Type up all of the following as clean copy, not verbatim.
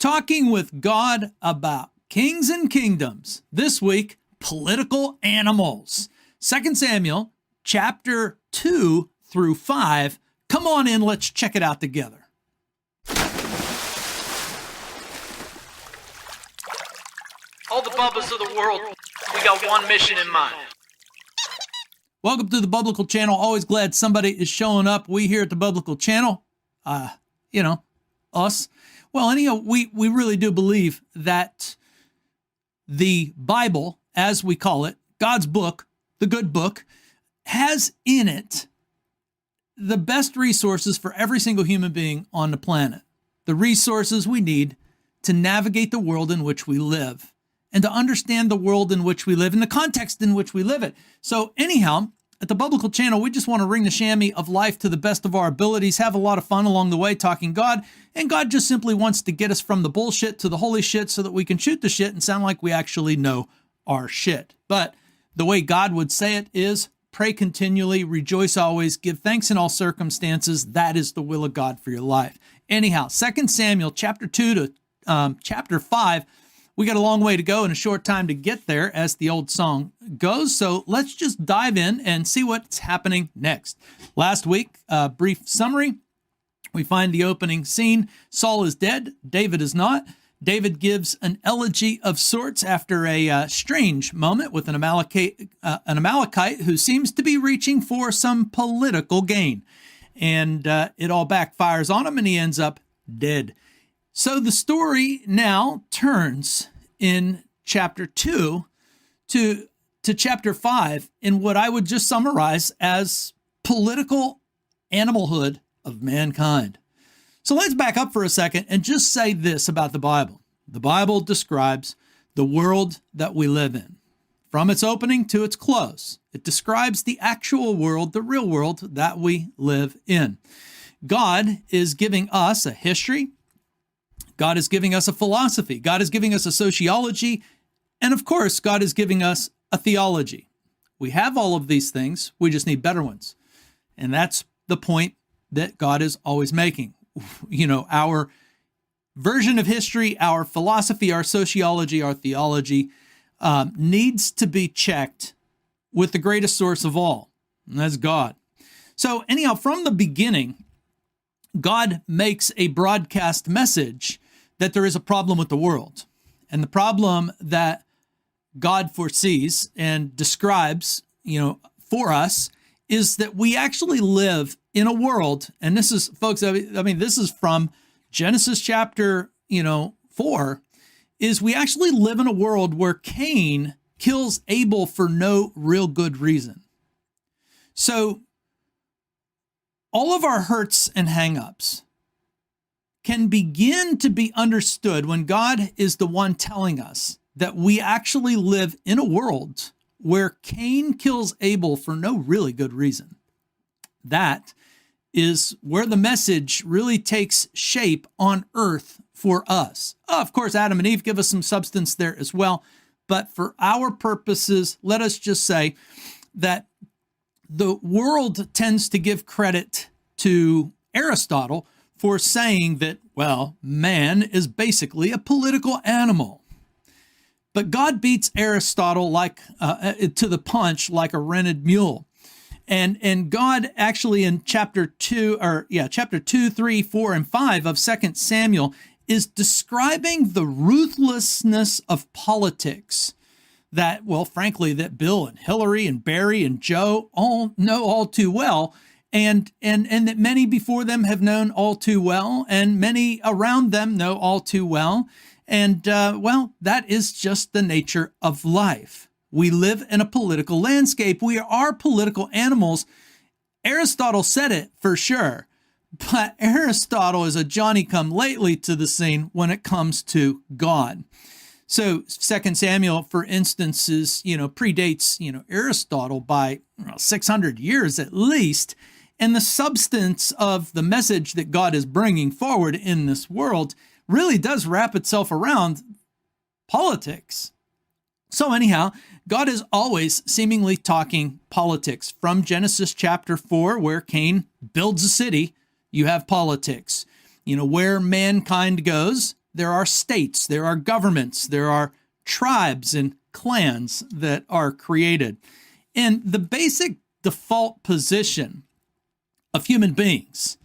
talking with God about kings and kingdoms. This week, political animals. 2 Samuel chapter 2 through 5. Come on in, let's check it out together. All the Bubbas of the world, we got one mission in mind. Welcome to the Biblical Channel. Always glad somebody is showing up. We here at the Biblical Channel, us. Well, anyhow, we really do believe that the Bible, as we call it, God's book, the good book, has in it the best resources for every single human being on the planet. The resources we need to navigate the world in which we live and to understand the world in which we live and the context in which we live it. So anyhow, at the Biblical Channel, we just want to ring the chamois of life to the best of our abilities, have a lot of fun along the way talking God, and God just simply wants to get us from the bullshit to the holy shit so that we can shoot the shit and sound like we actually know our shit. But the way God would say it is, pray continually, rejoice always, give thanks in all circumstances. That is the will of God for your life. Anyhow, 2 Samuel chapter 2 to chapter 5, we got a long way to go and a short time to get there, as the old song goes. So let's just dive in and see what's happening next. Last week, brief summary. We find the opening scene. Saul is dead. David is not. David gives an elegy of sorts after a strange moment with an Amalekite who seems to be reaching for some political gain. And it all backfires on him and he ends up dead. So the story now turns in chapter 2 to chapter 5 in what I would just summarize as political animalhood of mankind. So let's back up for a second and just say this about the Bible. The Bible describes the world that we live in. From its opening to its close, it describes the actual world, the real world that we live in. God is giving us a history. God is giving us a philosophy. God is giving us a sociology. And of course, God is giving us a theology. We have all of these things. We just need better ones. And that's the point that God is always making. You know, our version of history, our philosophy, our sociology, our theology needs to be checked with the greatest source of all, and that's God. So anyhow, from the beginning, God makes a broadcast message that there is a problem with the world. And the problem that God foresees and describes, for us is that we actually live in a world, and this is, folks, this is from Genesis chapter, 4, is we actually live in a world where Cain kills Abel for no real good reason. So all of our hurts and hangups can begin to be understood when God is the one telling us that we actually live in a world where Cain kills Abel for no really good reason. That is where the message really takes shape on earth for us. Of course, Adam and Eve give us some substance there as well. But for our purposes, let us just say that the world tends to give credit to Aristotle for saying that, well, man is basically a political animal. But God beats Aristotle to the punch like a rented mule. And God actually in chapter 2, 3, 4, and 5 of 2 Samuel is describing the ruthlessness of politics that, well, frankly, that Bill and Hillary and Barry and Joe all know all too well. And that many before them have known all too well, and many around them know all too well. And, that is just the nature of life. We live in a political landscape. We are political animals. Aristotle said it for sure, but Aristotle is a Johnny-come-lately to the scene when it comes to God. So 2 Samuel, for instance, predates, Aristotle by 600 years at least. And the substance of the message that God is bringing forward in this world really does wrap itself around politics. So anyhow, God is always seemingly talking politics. From Genesis chapter 4, where Cain builds a city, you have politics. Where mankind goes, there are states, there are governments, there are tribes and clans that are created. And the basic default position of human beings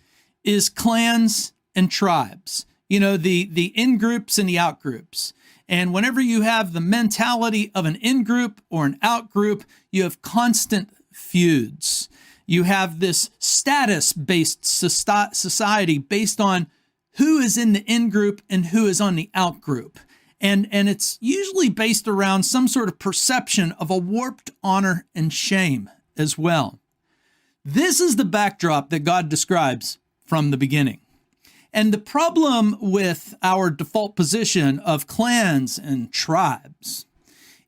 is clans and tribes. You know, the in-groups and the out-groups. And whenever you have the mentality of an in-group or an out-group, you have constant feuds. You have this status-based society based on who is in the in-group and who is on the out-group. And it's usually based around some sort of perception of a warped honor and shame as well. This is the backdrop that God describes from the beginning. And the problem with our default position of clans and tribes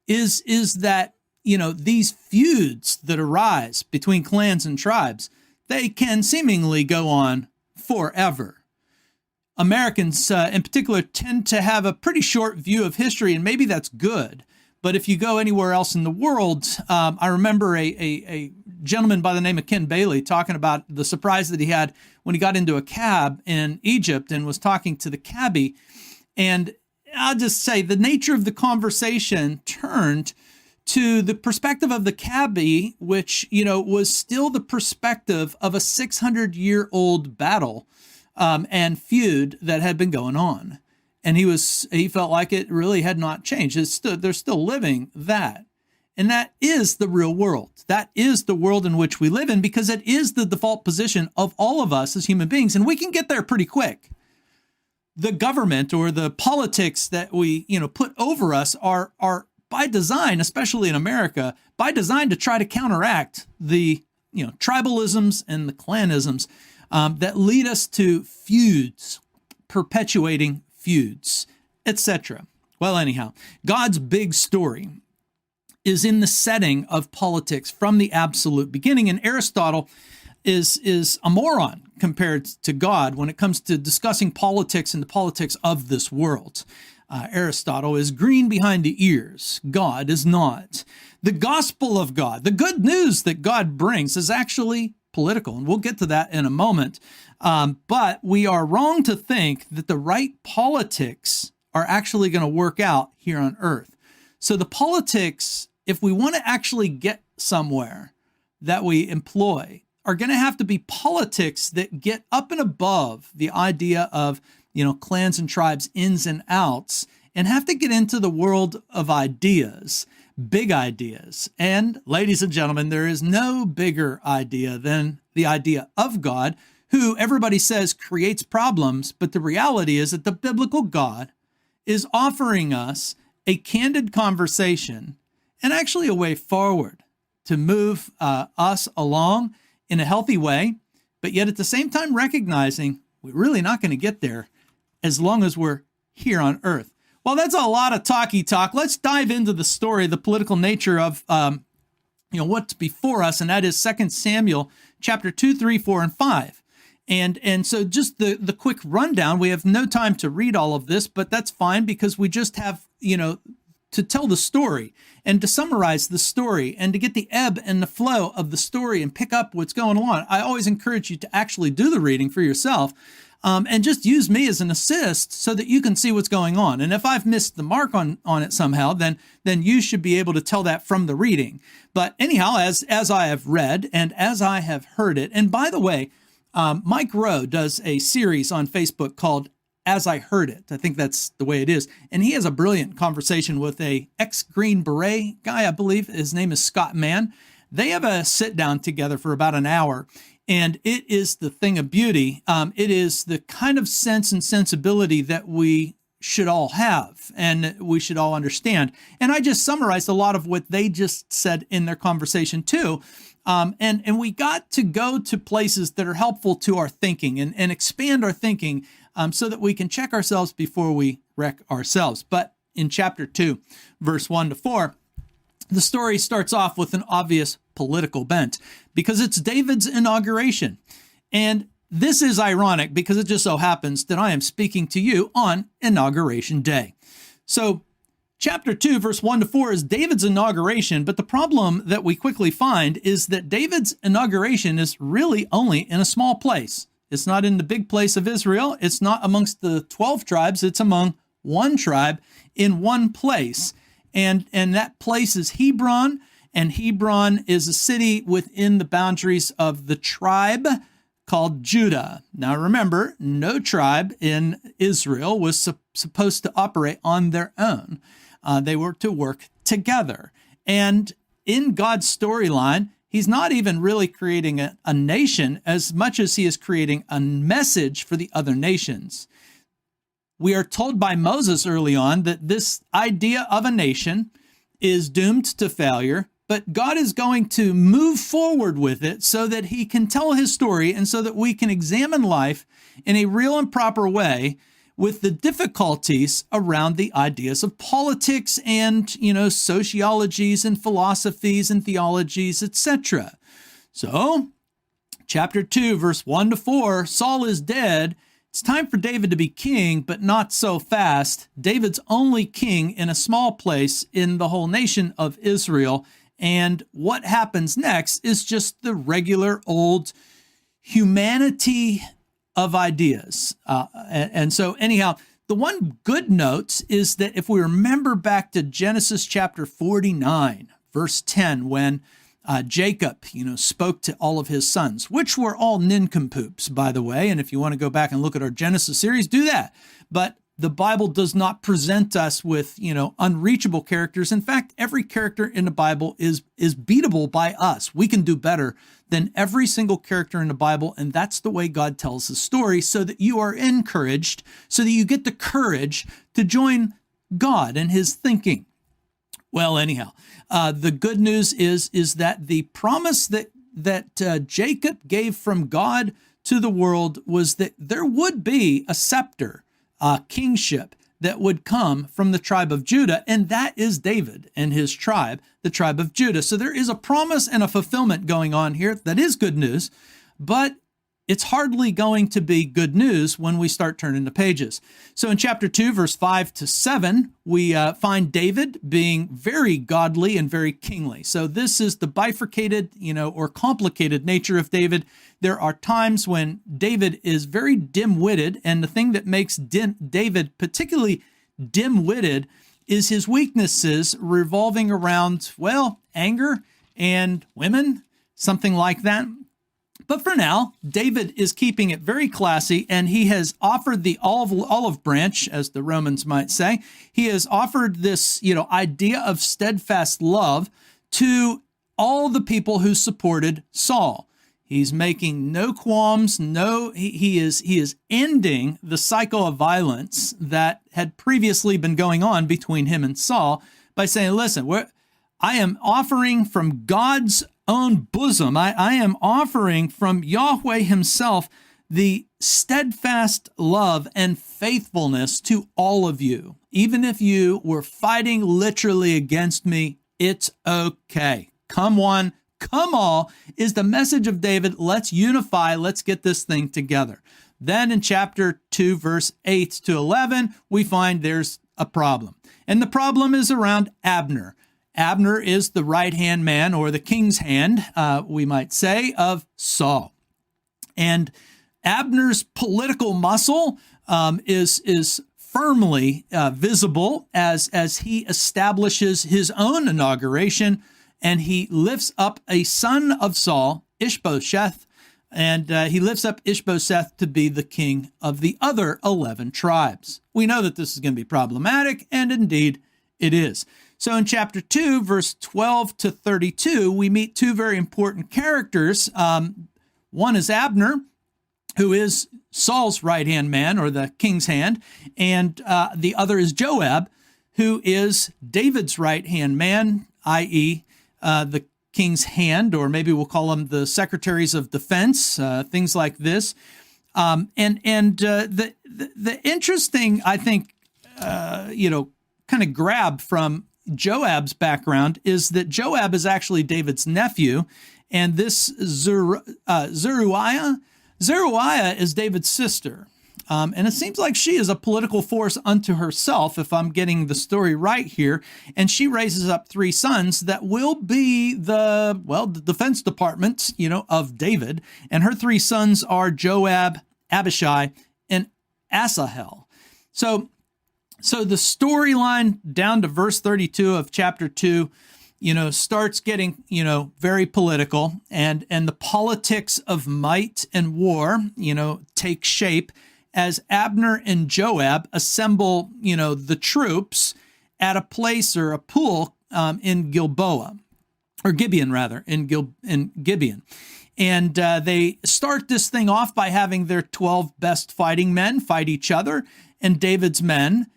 is that, you know, these feuds that arise between clans and tribes, they can seemingly go on forever. Americans in particular tend to have a pretty short view of history, and maybe that's good. But if you go anywhere else in the world, I remember a gentleman by the name of Ken Bailey talking about the surprise that he had when he got into a cab in Egypt and was talking to the cabbie. And I'll just say the nature of the conversation turned to the perspective of the cabbie, which, you know, was still the perspective of a 600-year-old battle and feud that had been going on. And he felt like it really had not changed. They're still living that. And that is the real world. That is the world in which we live in, because it is the default position of all of us as human beings. And we can get there pretty quick. The government or the politics that we, you know, put over us are by design, especially in America, by design to try to counteract the, you know, tribalisms and the clanisms that lead us to feuds, perpetuating feuds, etc. Well, anyhow, God's big story is in the setting of politics from the absolute beginning. And Aristotle is a moron compared to God when it comes to discussing politics and the politics of this world. Aristotle is green behind the ears. God is not. The gospel of God, the good news that God brings, is actually political. And we'll get to that in a moment. But we are wrong to think that the right politics are actually going to work out here on earth. So the politics, if we want to actually get somewhere that we employ, are going to have to be politics that get up and above the idea of, you know, clans and tribes, ins and outs, and have to get into the world of ideas, big ideas. And ladies and gentlemen, there is no bigger idea than the idea of God, who everybody says creates problems. But the reality is that the biblical God is offering us a candid conversation and actually a way forward to move us along in a healthy way, but yet at the same time recognizing we're really not going to get there as long as we're here on earth. Well, that's a lot of talky talk. Let's dive into the story, the political nature of what's before us, and that is 2 Samuel chapter 2, 3, 4, and 5. And so just the quick rundown, we have no time to read all of this, but that's fine because we just have, to tell the story and to summarize the story and to get the ebb and the flow of the story and pick up what's going on. I always encourage you to actually do the reading for yourself and just use me as an assist so that you can see what's going on. And if I've missed the mark on it somehow, then you should be able to tell that from the reading. But anyhow, as I have read and as I have heard it, and by the way, Mike Rowe does a series on Facebook called As I Heard It. I think that's the way it is. And he has a brilliant conversation with a ex-Green Beret guy, I believe. His name is Scott Mann. They have a sit down together for about an hour. And it is the thing of beauty. It is the kind of sense and sensibility that we should all have and we should all understand. And I just summarized a lot of what they just said in their conversation too. And we got to go to places that are helpful to our thinking and expand our thinking so that we can check ourselves before we wreck ourselves. But in chapter 2, verse 1 to 4, the story starts off with an obvious political bent because it's David's inauguration. And this is ironic because it just so happens that I am speaking to you on Inauguration Day. So chapter 2, verse 1 to 4 is David's inauguration, but the problem that we quickly find is that David's inauguration is really only in a small place, It's not in the big place of Israel. It's not amongst the 12 tribes. It's among one tribe in one place. And that place is Hebron, and Hebron is a city within the boundaries of the tribe called Judah. Now remember, no tribe in Israel was supposed to operate on their own. They were to work together. And in God's storyline, he's not even really creating a nation as much as he is creating a message for the other nations. We are told by Moses early on that this idea of a nation is doomed to failure, but God is going to move forward with it so that he can tell his story and so that we can examine life in a real and proper way with the difficulties around the ideas of politics and, sociologies and philosophies and theologies, etc. So, chapter 2, verse 1 to 4, Saul is dead. It's time for David to be king, but not so fast. David's only king in a small place in the whole nation of Israel. And what happens next is just the regular old humanity of ideas. And so anyhow, the one good note is that if we remember back to Genesis chapter 49, verse 10, when Jacob, spoke to all of his sons, which were all nincompoops, by the way. And if you want to go back and look at our Genesis series, do that. But the Bible does not present us with, unreachable characters. In fact, every character in the Bible is beatable by us. We can do better than every single character in the Bible. And that's the way God tells the story, so that you are encouraged, so that you get the courage to join God and his thinking. Well, anyhow, the good news is that the promise that Jacob gave from God to the world was that there would be a scepter, kingship that would come from the tribe of Judah, and that is David and his tribe, the tribe of Judah. So there is a promise and a fulfillment going on here that is good news, but it's hardly going to be good news when we start turning the pages. So in chapter 2, verse 5 to 7, we find David being very godly and very kingly. So this is the bifurcated, or complicated nature of David. There are times when David is very dim-witted, and the thing that makes David particularly dim-witted is his weaknesses revolving around, anger and women, something like that. But for now, David is keeping it very classy, and he has offered the olive branch, as the Romans might say. He has offered this, idea of steadfast love to all the people who supported Saul. He's making no qualms. He is ending the cycle of violence that had previously been going on between him and Saul by saying, listen, I am offering from God's own bosom. I am offering from Yahweh himself the steadfast love and faithfulness to all of you. Even if you were fighting literally against me, it's okay. Come one, come all is the message of David. Let's unify. Let's get this thing together. Then in chapter 2, verse 8 to 11, we find there's a problem. And the problem is around Abner. Abner is the right-hand man, or the king's hand, we might say, of Saul. And Abner's political muscle is firmly visible as he establishes his own inauguration, and he lifts up a son of Saul, Ishbosheth, and he lifts up Ishbosheth to be the king of the other 11 tribes. We know that this is going to be problematic, and indeed it is. So in chapter 2, verse 12 to 32, we meet two very important characters. One is Abner, who is Saul's right-hand man, or the king's hand, and the other is Joab, who is David's right-hand man, i.e., the king's hand, or maybe we'll call them the secretaries of defense, things like this. The interesting, I think, kind of grab from Joab's background is that Joab is actually David's nephew, and this Zeruiah is David's sister. And it seems like she is a political force unto herself, if I'm getting the story right here. And she raises up 3 sons that will be the defense department, of David. And her 3 sons are Joab, Abishai, and Asahel. So the storyline down to verse 32 of chapter 2, starts getting, very political, and the politics of might and war, take shape as Abner and Joab assemble, the troops at a place or a pool in Gilboa, or Gibeon rather, in Gibeon. And they start this thing off by having their 12 best fighting men fight each other, and David's men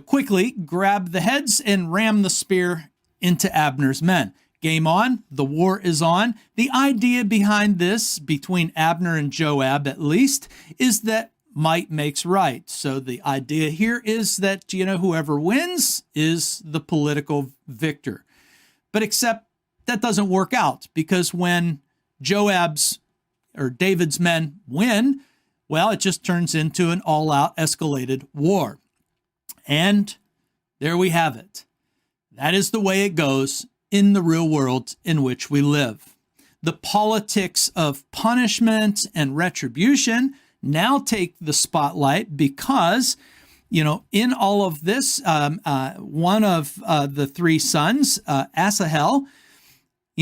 quickly grab the heads and ram the spear into Abner's men. Game on. The war is on. The idea behind this, between Abner and Joab at least, is that might makes right. So the idea here is that, whoever wins is the political victor. But except that doesn't work out, because when Joab's or David's men win, well, it just turns into an all-out escalated war. And there we have it. That is the way it goes in the real world in which we live. The politics of punishment and retribution now take the spotlight because, in all of this, one of the 3 sons, Asahel,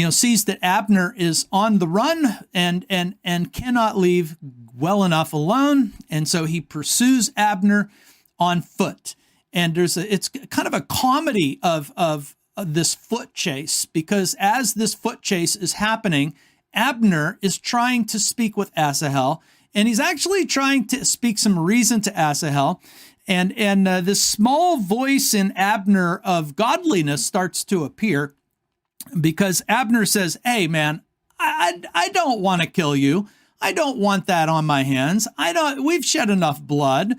sees that Abner is on the run and cannot leave well enough alone. And so he pursues Abner on foot. And it's kind of a comedy of this foot chase, because as this foot chase is happening, Abner is trying to speak with Asahel, and he's actually trying to speak some reason to Asahel. And this small voice in Abner of godliness starts to appear, because Abner says, "Hey, man, I don't want to kill you. I don't want that on my hands. We've shed enough blood."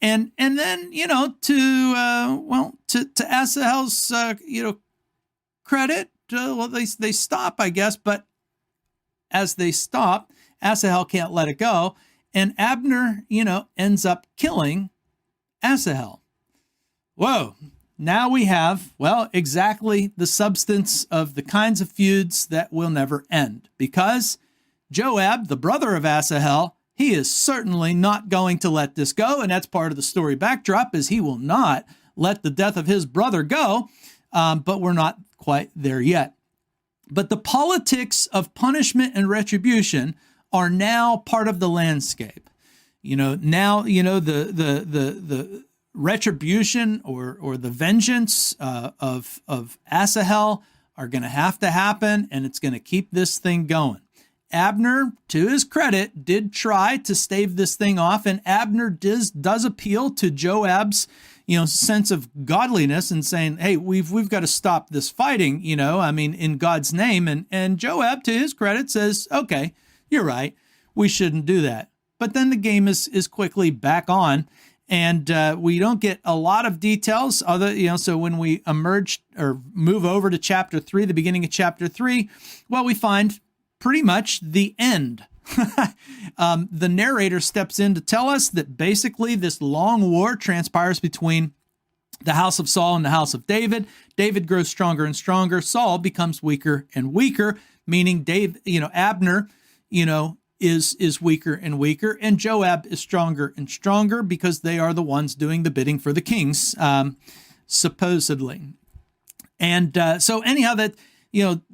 And then, to Asahel's, credit, they stop, I guess. But as they stop, Asahel can't let it go. And Abner, ends up killing Asahel. Whoa. Now we have, exactly the substance of the kinds of feuds that will never end. Because Joab, the brother of Asahel, he is certainly not going to let this go, and that's part of the story backdrop, is he will not let the death of his brother go, but we're not quite there yet. But the politics of punishment and retribution are now part of the landscape. The retribution or the vengeance of Asahel are going to have to happen, and it's going to keep this thing going. Abner, to his credit, did try to stave this thing off, and Abner does appeal to Joab's, sense of godliness and saying, "Hey, we've got to stop this fighting, in God's name." And Joab, to his credit, says, "Okay, you're right. We shouldn't do that." But then the game is quickly back on, and we don't get a lot of details. So when we emerge or move over to chapter 3, the beginning of chapter 3, we find pretty much the end. The narrator steps in to tell us that basically this long war transpires between the house of Saul and the house of David. David grows stronger and stronger. Saul becomes weaker and weaker, meaning Abner, is weaker and weaker, and Joab is stronger and stronger because they are the ones doing the bidding for the kings, supposedly. And so anyhow, that,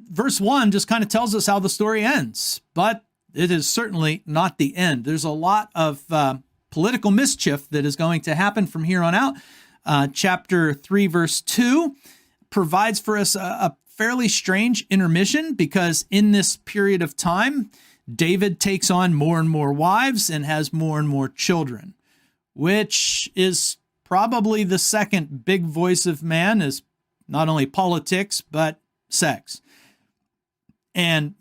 verse 1 just kind of tells us how the story ends, but it is certainly not the end. There's a lot of political mischief that is going to happen from here on out. Chapter 3, verse 2 provides for us a fairly strange intermission, because in this period of time, David takes on more and more wives and has more and more children, which is probably the second big voice of man, is not only politics, but sex. And,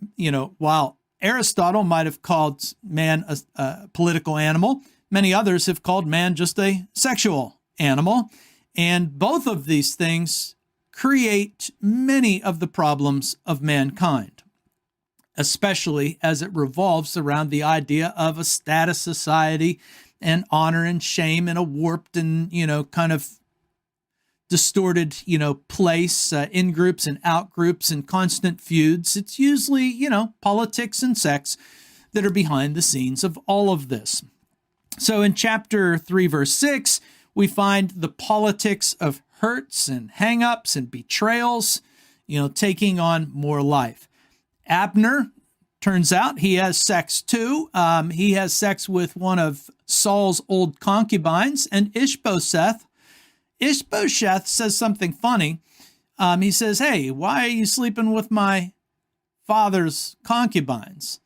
while Aristotle might have called man a political animal, many others have called man just a sexual animal. And both of these things create many of the problems of mankind. especially as it revolves around the idea of a status society and honor and shame in a warped and, kind of distorted, place, in groups and out groups and constant feuds. It's usually, politics and sex that are behind the scenes of all of this. So in chapter 3, verse 6, we find the politics of hurts and hang-ups and betrayals, taking on more life. Abner, turns out he has sex too. He has sex with one of Saul's old concubines, and Ishbosheth says something funny. He says, "Hey, why are you sleeping with my father's concubines?"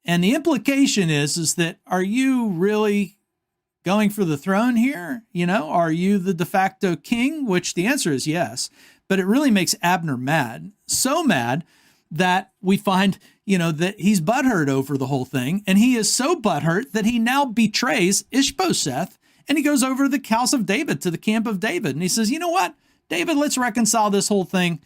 And the implication is that, are you really going for the throne here? Are you the de facto king? Which the answer is yes. But it really makes Abner mad. So mad that we find, that he's butthurt over the whole thing. And he is so butthurt that he now betrays Ishbosheth. And he goes over to the house of David, to the camp of David. And he says, "You know what, David, let's reconcile this whole thing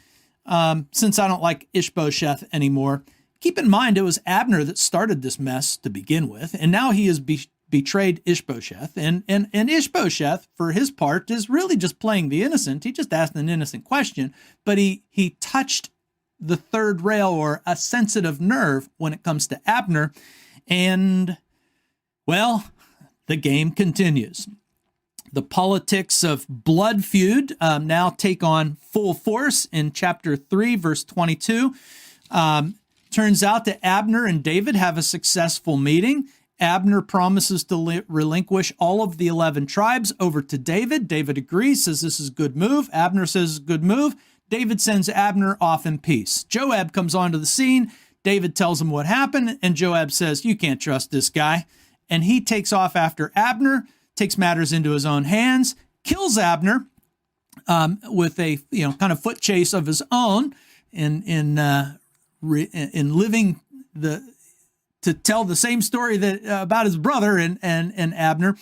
since I don't like Ishbosheth anymore." Keep in mind, it was Abner that started this mess to begin with. And now he has betrayed Ishbosheth. And Ishbosheth, for his part, is really just playing the innocent. He just asked an innocent question, but he touched the third rail, or a sensitive nerve, when it comes to Abner. And, well, the game continues. The politics of blood feud now take on full force in chapter 3, verse 22. Turns out that Abner and David have a successful meeting. Abner promises to relinquish all of the 11 tribes over to David. David agrees, says this is a good move. Abner says good move. David sends Abner off in peace. Joab comes onto the scene. David tells him what happened, and Joab says, "You can't trust this guy." And he takes off after Abner, takes matters into his own hands, kills Abner with a kind of foot chase of his own in living to tell the same story that about his brother and Abner.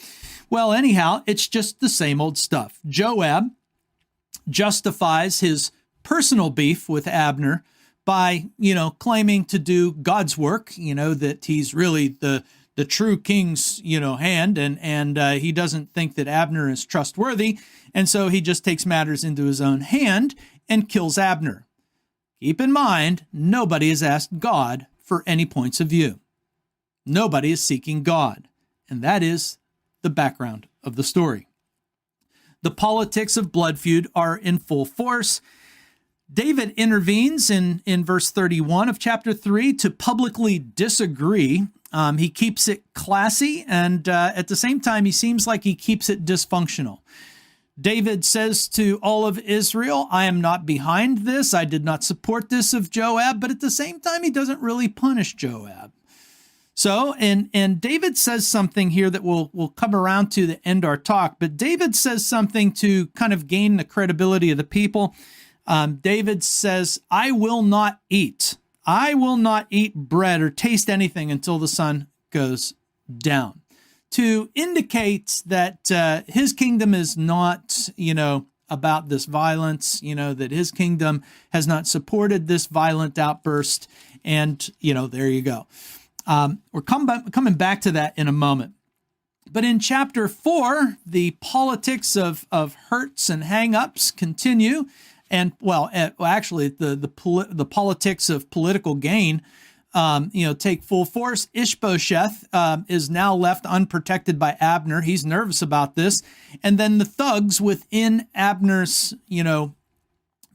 Well, anyhow, it's just the same old stuff. Joab justifies his personal beef with Abner by, claiming to do God's work, that he's really the true king's, hand, and he doesn't think that Abner is trustworthy, and so he just takes matters into his own hand and kills Abner. Keep in mind, nobody has asked God for any points of view. Nobody is seeking God, and that is the background of the story. The politics of blood feud are in full force. David intervenes in verse 31 of chapter 3 to publicly disagree. He keeps it classy, and at the same time, he seems like he keeps it dysfunctional. David says to all of Israel, "I am not behind this. I did not support this of Joab," but at the same time, he doesn't really punish Joab. So, and David says something here that we'll come around to end our talk, but David says something to kind of gain the credibility of the people. David says, I will not eat bread or taste anything until the sun goes down, to indicate that his kingdom is not, about this violence, that his kingdom has not supported this violent outburst. And, there you go. We're coming back to that in a moment. But in chapter 4, the politics of hurts and hang-ups continue. And, actually, the politics of political gain, take full force. Ishbosheth is now left unprotected by Abner. He's nervous about this. And then the thugs within Abner's,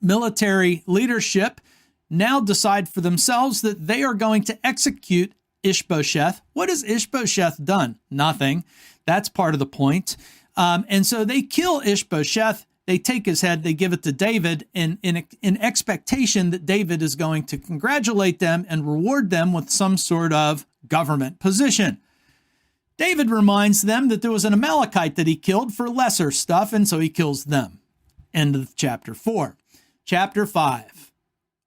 military leadership now decide for themselves that they are going to execute Ishbosheth. What has Ishbosheth done? Nothing. That's part of the point. And so they kill Ishbosheth. They take his head, they give it to David in expectation that David is going to congratulate them and reward them with some sort of government position. David reminds them that there was an Amalekite that he killed for lesser stuff, and so he kills them. End of chapter 4. Chapter 5.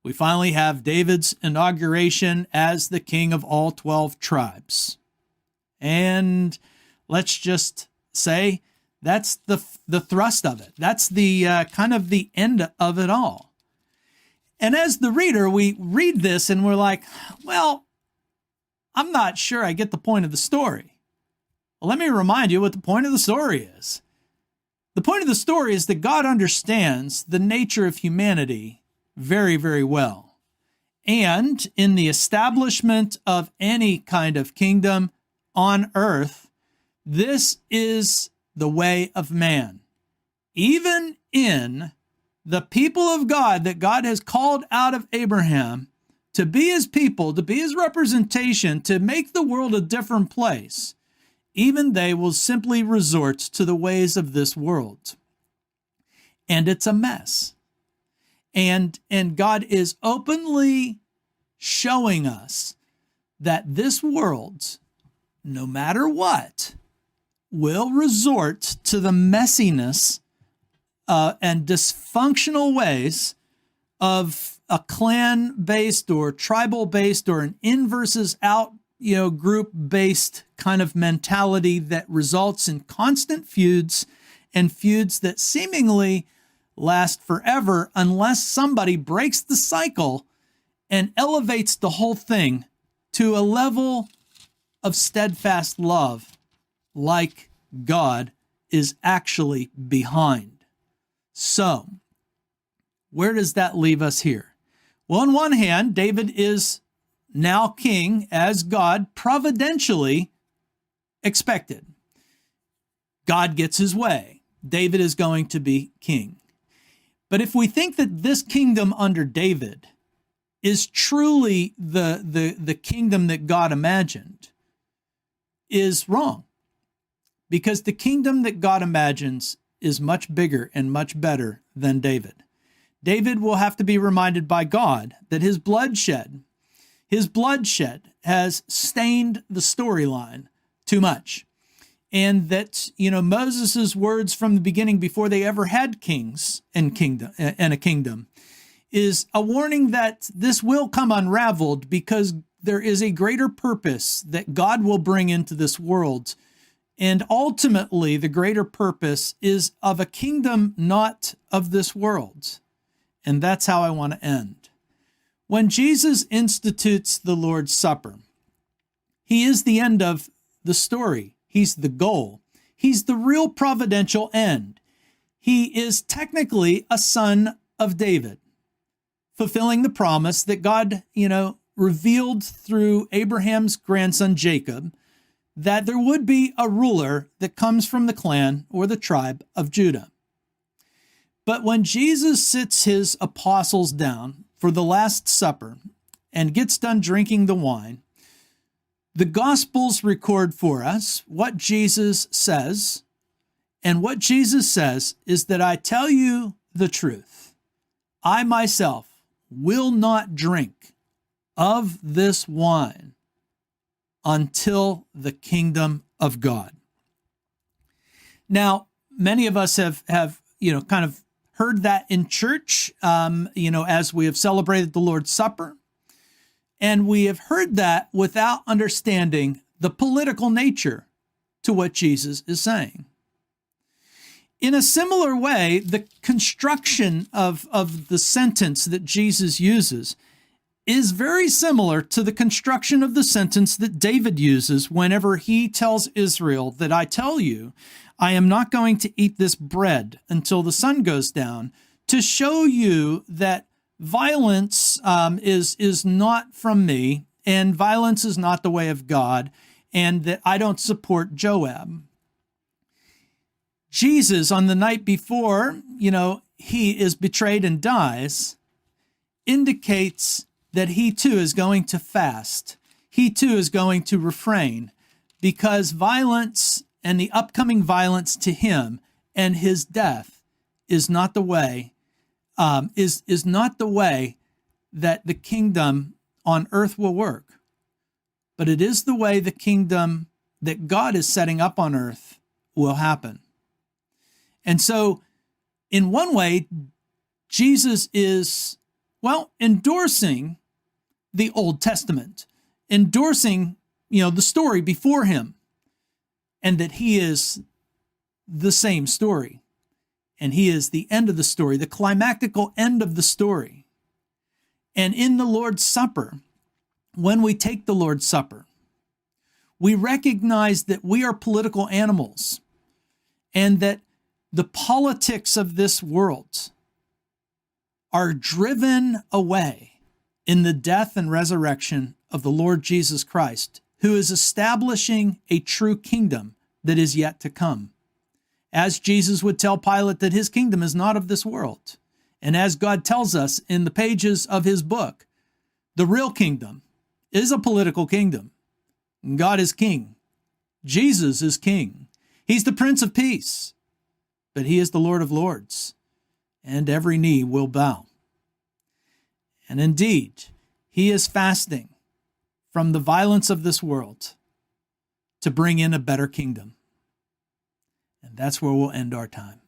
We finally have David's inauguration as the king of all 12 tribes. And let's just say that's the thrust of it. That's the kind of the end of it all. And as the reader, we read this and we're like, well, I'm not sure I get the point of the story. Well, let me remind you what the point of the story is. The point of the story is that God understands the nature of humanity very, very well. And in the establishment of any kind of kingdom on earth, this is the way of man. Even in the people of God that God has called out of Abraham to be his people, to be his representation, to make the world a different place, even they will simply resort to the ways of this world. And it's a mess. And God is openly showing us that this world, no matter what, will resort to the messiness and dysfunctional ways of a clan-based or tribal-based or an in versus out, group-based kind of mentality that results in constant feuds and feuds that seemingly last forever unless somebody breaks the cycle and elevates the whole thing to a level of steadfast love like God is actually behind. So, where does that leave us here? Well, on one hand, David is now king as God providentially expected. God gets his way. David is going to be king. But if we think that this kingdom under David is truly the kingdom that God imagined, is wrong. Because the kingdom that God imagines is much bigger and much better than David. David will have to be reminded by God that his bloodshed has stained the storyline too much. And that, Moses' words from the beginning before they ever had kings and a kingdom is a warning that this will come unraveled because there is a greater purpose that God will bring into this world. And ultimately, the greater purpose is of a kingdom not of this world. And that's how I want to end. When Jesus institutes the Lord's Supper, he is the end of the story. He's the goal. He's the real providential end. He is technically a son of David, fulfilling the promise that God, revealed through Abraham's grandson Jacob, that there would be a ruler that comes from the clan or the tribe of Judah. But when Jesus sits his apostles down for the Last Supper and gets done drinking the wine, the Gospels record for us what Jesus says. And what Jesus says is that I tell you the truth. I myself will not drink of this wine until the kingdom of God. Now, many of us have kind of heard that in church, as we have celebrated the Lord's Supper. And we have heard that without understanding the political nature to what Jesus is saying. In a similar way, the construction of the sentence that Jesus uses is very similar to the construction of the sentence that David uses whenever he tells Israel that I tell you, I am not going to eat this bread until the sun goes down, to show you that violence is not from me, and violence is not the way of God, and that I don't support Joab. Jesus, on the night before, he is betrayed and dies, indicates that he too is going to fast. He too is going to refrain, because violence and the upcoming violence to him and his death is not the way, is not the way that the kingdom on earth will work. But it is the way the kingdom that God is setting up on earth will happen. And so, in one way, Jesus is, endorsing the Old Testament, endorsing, the story before him, and that he is the same story. And he is the end of the story, the climactical end of the story. And in the Lord's Supper, when we take the Lord's Supper, we recognize that we are political animals and that the politics of this world are driven away in the death and resurrection of the Lord Jesus Christ, who is establishing a true kingdom that is yet to come. As Jesus would tell Pilate that his kingdom is not of this world. And as God tells us in the pages of his book, the real kingdom is a political kingdom. God is king. Jesus is king. He's the Prince of Peace, but he is the Lord of Lords, and every knee will bow. And indeed, he is fasting from the violence of this world to bring in a better kingdom. And that's where we'll end our time.